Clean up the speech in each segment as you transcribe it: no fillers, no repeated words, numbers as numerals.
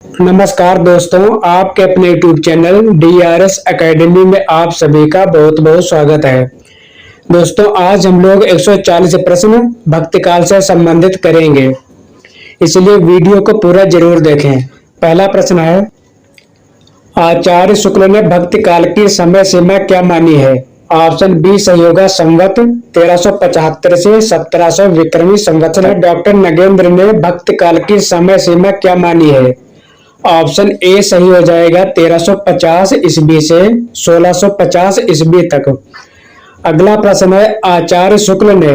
नमस्कार दोस्तों, आपके अपने YouTube चैनल DRS एकेडमी में आप सभी का बहुत बहुत स्वागत है। दोस्तों, आज हम लोग 140 प्रश्न भक्ति काल से संबंधित करेंगे, इसलिए वीडियो को पूरा जरूर देखें। पहला प्रश्न है, आचार्य शुक्ल ने भक्ति काल की समय सीमा क्या मानी है? ऑप्शन बी सही होगा, संवत 1375 से 1700 विक्रमी संवत्सर। डॉक्टर नगेंद्र ने भक्ति काल की समय सीमा क्या मानी है? ऑप्शन ए सही हो जाएगा, 1350 ईस्वी से 1650 ईस्वी तक। अगला प्रश्न है, आचार्य शुक्ल ने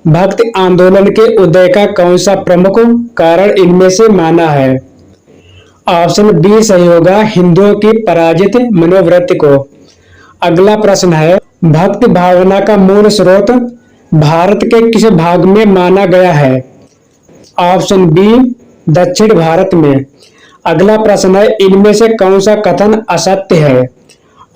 भक्ति आंदोलन के उदय का कौन सा प्रमुख कारण इनमें से माना है? ऑप्शन बी सही होगा, हिंदुओं की पराजित मनोवृत्ति को। अगला प्रश्न है, भक्ति भावना का मूल स्रोत भारत के किस भाग में माना गया है? ऑप्शन बी दक्षिण भारत में। अगला प्रश्न है, इनमें से कौन सा कथन असत्य है?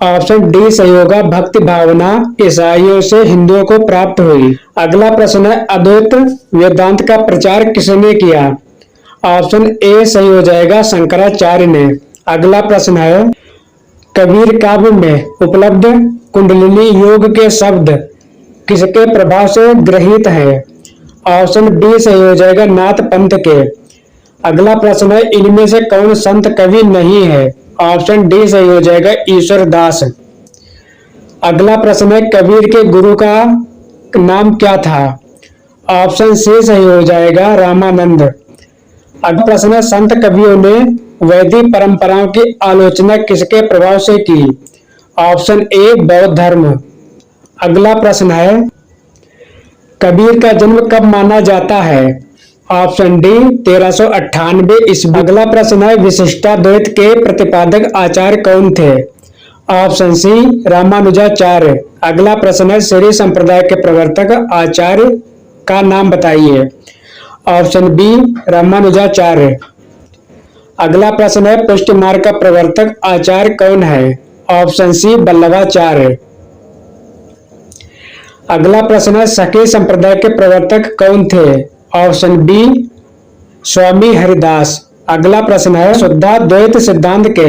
ऑप्शन डी सही होगा, भक्ति भावना ईसाइयों से हिंदुओं को प्राप्त हुई। अगला प्रश्न है, अद्वैत वेदांत का प्रचार किसने किया? ऑप्शन ए सही हो जाएगा, शंकराचार्य ने। अगला प्रश्न है, कबीर काव्य में उपलब्ध कुंडलिनी योग के शब्द किसके प्रभाव से ग्रहित हैं? ऑप्शन बी सही हो जाएगा, नाथ पंथ के। अगला प्रश्न है, इनमें से कौन संत कवि नहीं है? ऑप्शन डी सही हो जाएगा, ईश्वर दास। अगला प्रश्न है, कबीर के गुरु का नाम क्या था? ऑप्शन सी सही हो जाएगा, रामानंद। अगला प्रश्न है, संत कवियों ने वैदिक परंपराओं की आलोचना किसके प्रभाव से की? ऑप्शन ए बौद्ध धर्म। अगला प्रश्न है, कबीर का जन्म कब माना जाता है? ऑप्शन डी 1398 ईस्वी। अगला प्रश्न है, विशिष्टाद्वैत के प्रतिपादक आचार्य कौन थे? Option C Ramanujacharya. अगला प्रश्न है, श्री संप्रदाय के प्रवर्तक आचार्य का नाम बताइए। Option B Ramanujacharya. अगला प्रश्न है, पुष्टि मार्ग का प्रवर्तक आचार्य कौन है? Option C Vallabhacharya. अगला प्रश्न है, सखी संप्रदाय के प्रवर्तक कौन थे? Option B Swami Haridas. अगला प्रश्न है, शुद्धाद्वैत सिद्धांत के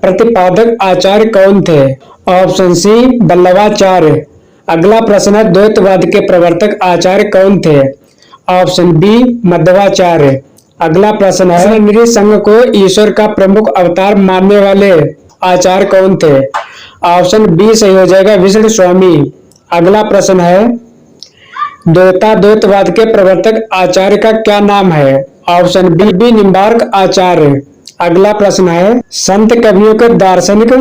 प्रतिपादक आचार्य कौन थे? Option C Vallabhacharya. अगला प्रश्न है, द्वैतवाद के प्रवर्तक आचार्य कौन थे? Option B Madhvacharya. अगला प्रश्न है, नृसंग को ईश्वर का प्रमुख अवतार मानने वाले आचार्य कौन थे? ऑप्शन बी सही हो जाएगा, विष्णु स्वामी। अगला प्रश्न है, द्वैतवाद के प्रवर्तक आचार्य का क्या नाम है? ऑप्शन बी निम्बार्क आचार्य। अगला प्रश्न है, संत कवियों के दार्शनिक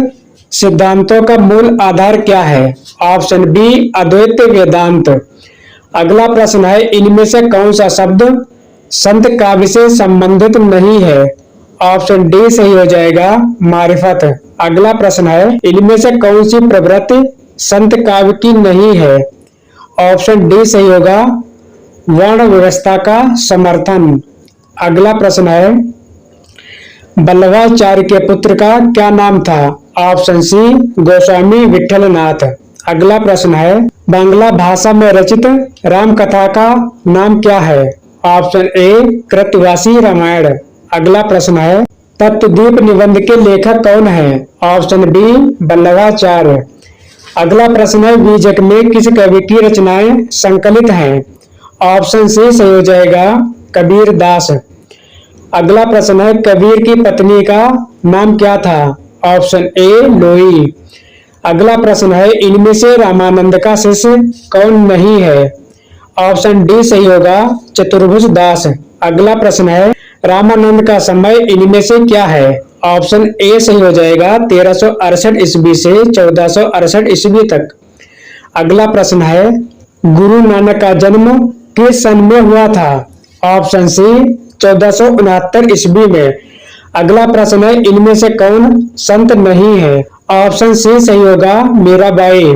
सिद्धांतों का मूल आधार क्या है? ऑप्शन बी अद्वैत वेदांत। अगला प्रश्न है, इनमें से कौन सा शब्द संत काव्य से संबंधित नहीं है? ऑप्शन डी सही हो जाएगा, मारिफत। अगला प्रश्न है, इनमें से कौन सी प्रवृत्ति संत काव्य की नहीं है? ऑप्शन डी सही होगा, वर्ण व्यवस्था का समर्थन। अगला प्रश्न है, वल्लभाचार्य के पुत्र का क्या नाम था? Option C Goswami Vitthalnath. अगला प्रश्न है, बांग्ला भाषा में रचित राम कथा का नाम क्या है? Option A Krittivasi Ramayan. अगला प्रश्न है, तत्वदीप निबंध के लेखक कौन है? Option B Vallabhacharya. अगला प्रश्न है, बीजक में किस कवि की रचनाएं संकलित हैं? ऑप्शन सी सही हो जाएगा, कबीर दास। अगला प्रश्न है, कबीर की पत्नी का नाम क्या था? ऑप्शन ए लोई। अगला प्रश्न है, इनमें से रामानंद का शिष्य कौन नहीं है? ऑप्शन डी सही होगा, चतुर्भुज दास। अगला प्रश्न है, रामानंद का समय इनमें से क्या है? ऑप्शन ए सही हो जाएगा, 1368 ईस्वी से 1468 ईस्वी तक। अगला प्रश्न है, गुरु नानक का जन्म किस सन में हुआ था? ऑप्शन सी 1469 ईस्वी में। अगला प्रश्न है, इनमें से कौन संत नहीं है? ऑप्शन सी सही होगा, मीराबाई।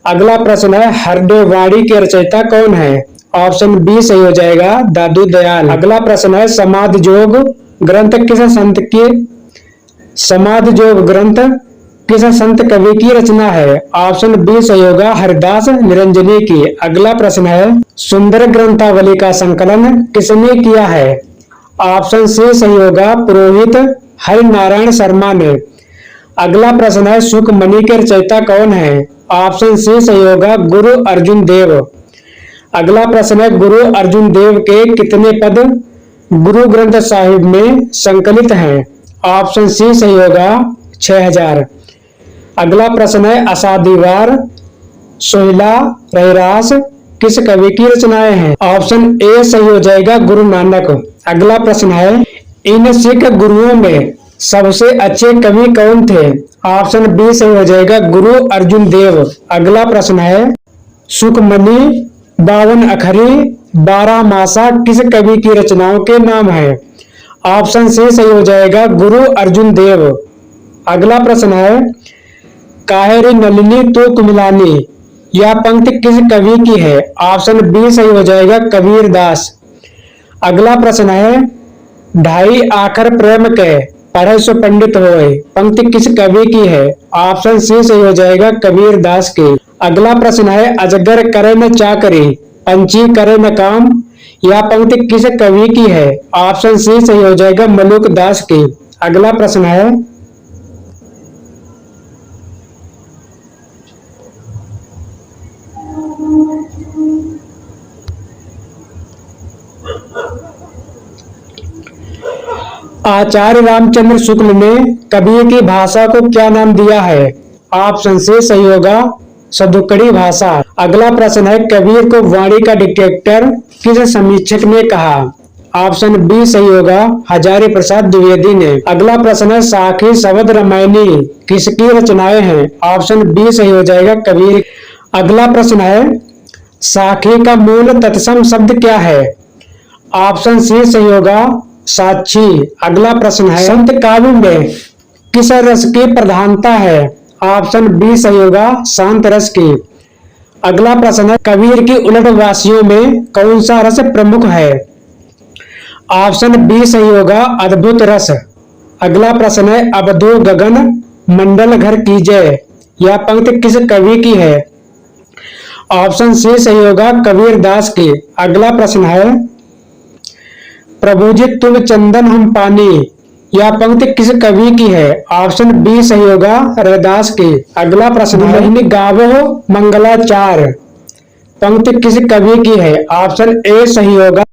अगला प्रश्न है, हरदेव वाणी के रचयिता कौन है? ऑप्शन बी सही हो जाएगा, दादू दयाल। अगला प्रश्न है, समाधि योग ग्रंथ किस संत कवि की रचना है? ऑप्शन बी सही होगा, हरिदास निरंजनी की। अगला प्रश्न है, सुंदर ग्रंथावली का संकलन किसने किया है? ऑप्शन सी सही होगा, पुरोहित हरि नारायण शर्मा ने। अगला प्रश्न है, सुखमणि के रचयिता कौन है? ऑप्शन सी सही होगा, गुरु अर्जुन देव। अगला प्रश्न है, गुरु अर्जुन देव के कितने पद गुरु ग्रंथ साहिब में संकलित हैं? ऑप्शन सी सही होगा, 6000। अगला प्रश्न है, असादीवार, सोहिला, रहरास किस कवि की रचनाएं हैं? ऑप्शन ए सही हो जाएगा, गुरु नानक। अगला प्रश्न है, इन सिख गुरुओं में सबसे अच्छे कवि कौन थे? ऑप्शन बी सही हो जाएगा, गुरु अर्जुन देव। अगला प्रश्न है, सुखमणि, 52 अखरी, 12 मासा किस कवि की रचनाओं के नाम है? ऑप्शन सी सही हो जाएगा, गुरु अर्जुन देव। अगला प्रश्न है, काहेरी नलिनी तो कुमिलानी, यह पंक्ति किस कवि की है? ऑप्शन बी सही हो जाएगा, कबीर दास। अगला प्रश्न है, ढाई आखर प्रेम के पढ़े सो पंडित होए, पंक्ति किस कवि की है? ऑप्शन सी सही हो जाएगा, कबीर दास की। अगला प्रश्न है, अजगर करे न चाकरी, पंछी करे न काम, यह पंक्ति किस कवि की है? ऑप्शन सी सही हो जाएगा, मलुक दास की। अगला प्रश्न है, आचार्य रामचंद्र शुक्ल ने कबीर की भाषा को क्या नाम दिया है? ऑप्शन सी सही होगा, सदुकड़ी भाषा। अगला प्रश्न है, कबीर को वाणी का डिक्टेटर किस समीक्षक ने कहा? ऑप्शन बी सही होगा, हजारी प्रसाद द्विवेदी ने। अगला प्रश्न है, साखी शब्द रामायणी किसकी रचनाएं हैं? ऑप्शन बी सही हो जाएगा, कबीर। अगला प्रश्न है, साखी का मूल तत्सम शब्द क्या है? ऑप्शन सी सही होगा, साक्षी। अगला प्रश्न है, संत काव्य में किस रस की प्रधानता है? ऑप्शन बी सही होगा, शांत रस की। अगला प्रश्न है, कबीर की उलटवासियों में कौन सा रस प्रमुख है? ऑप्शन बी सही होगा, अद्भुत रस। अगला प्रश्न है, अवधू गगन मंडल घर कीजय, यह पंक्ति किस कवि की है? ऑप्शन सी सही होगा, कबीर दास की। अगला प्रश्न है, प्रभु जी तुम चंदन हम पानी, यह पंक्ति किस कवि की है? ऑप्शन बी सही होगा, रविदास की। अगला प्रश्न है, गावो मंगलाचार, पंक्ति किस कवि की है? ऑप्शन ए सही होगा,